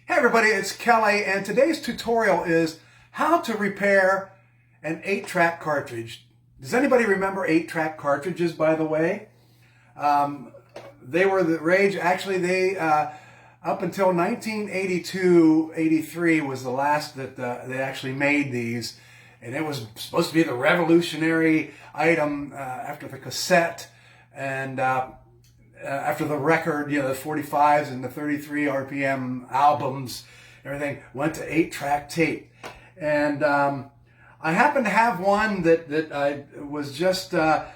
Hey everybody, it's Kelly, and today's tutorial is how to repair an 8-track cartridge. Does anybody remember 8-track cartridges, by the way? They were the rage. Actually, they up until 1982-83 was the last that they actually made these, and it was supposed to be the revolutionary item after the cassette and after the record, you know, the 45s and the 33 RPM albums, everything went to 8-track tape. And I happen to have one that I was just an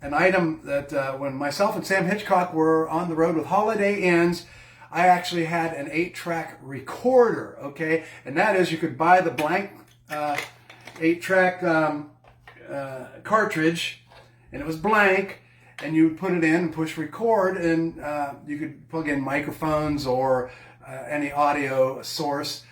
item that when myself and Sam Hitchcock were on the road with Holiday Inns, I actually had an 8-track recorder, okay? And that is, you could buy the blank 8-track cartridge, and it was blank, and you would put it in and push record, and you could plug in microphones or any audio source.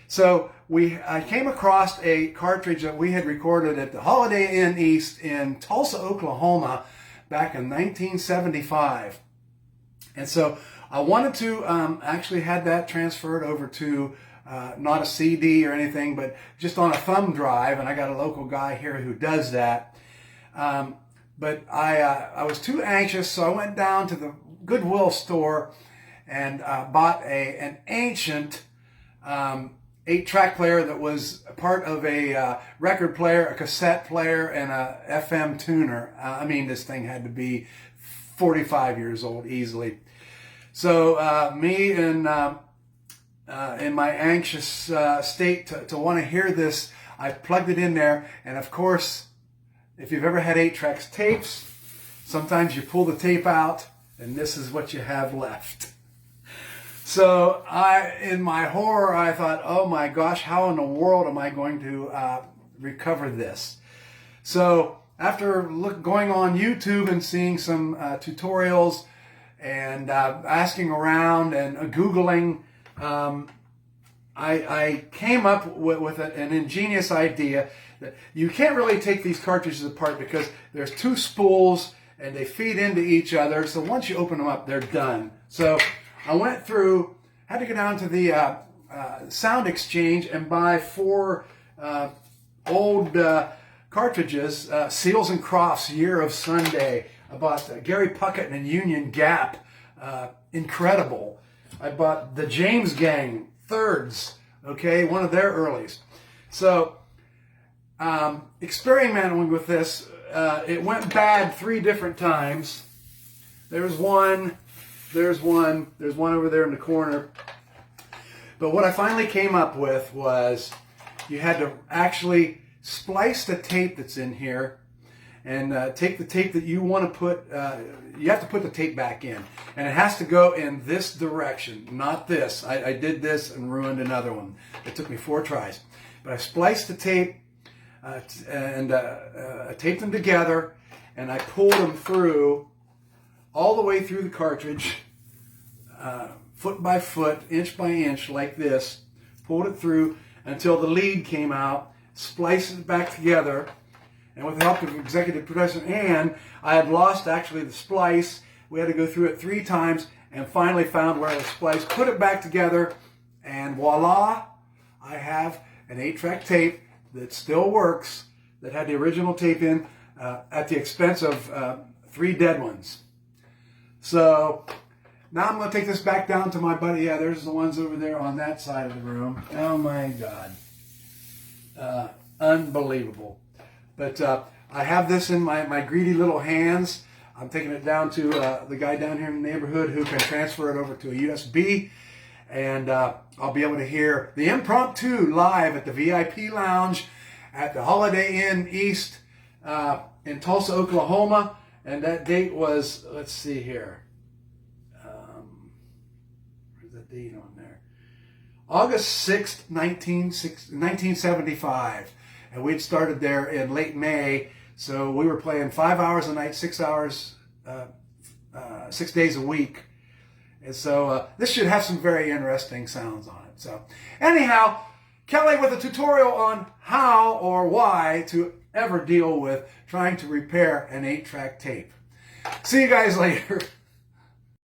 So I came across a cartridge that we had recorded at the Holiday Inn East in Tulsa, Oklahoma back in 1975. And so I wanted to actually had that transferred over to not a CD or anything, but just on a thumb drive, and I got a local guy here who does that. But I was too anxious, so I went down to the Goodwill store and bought an ancient 8-track player that was a part of a record player, a cassette player, and a FM tuner. I mean, this thing had to be 45 years old easily. So me in my anxious state to want to hear this, I plugged it in there, and of course, if you've ever had 8-track tapes, sometimes you pull the tape out, and this is what you have left. So in my horror, I thought, oh my gosh, how in the world am I going to recover this? So after going on YouTube and seeing some tutorials and asking around and Googling, I came up with an ingenious idea that you can't really take these cartridges apart because there's two spools and they feed into each other. So once you open them up, they're done. So I went through, had to go down to the Sound Exchange and buy 4 old cartridges, Seals and Crofts, Year of Sunday. I bought Gary Puckett and Union Gap, incredible. I bought the James Gang, Thirds, okay, one of their earlies. So experimenting with this, it went bad 3 different times. There's one over there in the corner. But what I finally came up with was you had to actually splice the tape that's in here and take the tape that you want to put, you have to put the tape back in. And it has to go in this direction, not this. I did this and ruined another one. It took me 4 tries. But I spliced the tape and I taped them together, and I pulled them through, all the way through the cartridge, foot by foot, inch by inch, like this. Pulled it through until the lead came out, spliced it back together, and with the help of executive producer Ann, I had lost actually the splice. We had to go through it 3 times and finally found where it was spliced, put it back together, and voila, I have an 8-track tape that still works, that had the original tape in at the expense of 3 dead ones. So now I'm going to take this back down to my buddy. Yeah, there's the ones over there on that side of the room. Oh my God. Unbelievable. But I have this in my greedy little hands. I'm taking it down to the guy down here in the neighborhood who can transfer it over to a USB. And I'll be able to hear the Impromp-Two live at the V.I.P lounge at the Holiday Inn East in Tulsa, Oklahoma. And that date was, let's see here. Where's the date on there? August 6th, 1975. And we'd started there in late May. So we were playing 5 hours a night, 6 hours, 6 days a week. And so this should have some very interesting sounds on it. So anyhow, Kelly with a tutorial on how or why to ever deal with trying to repair an 8-track tape. See you guys later.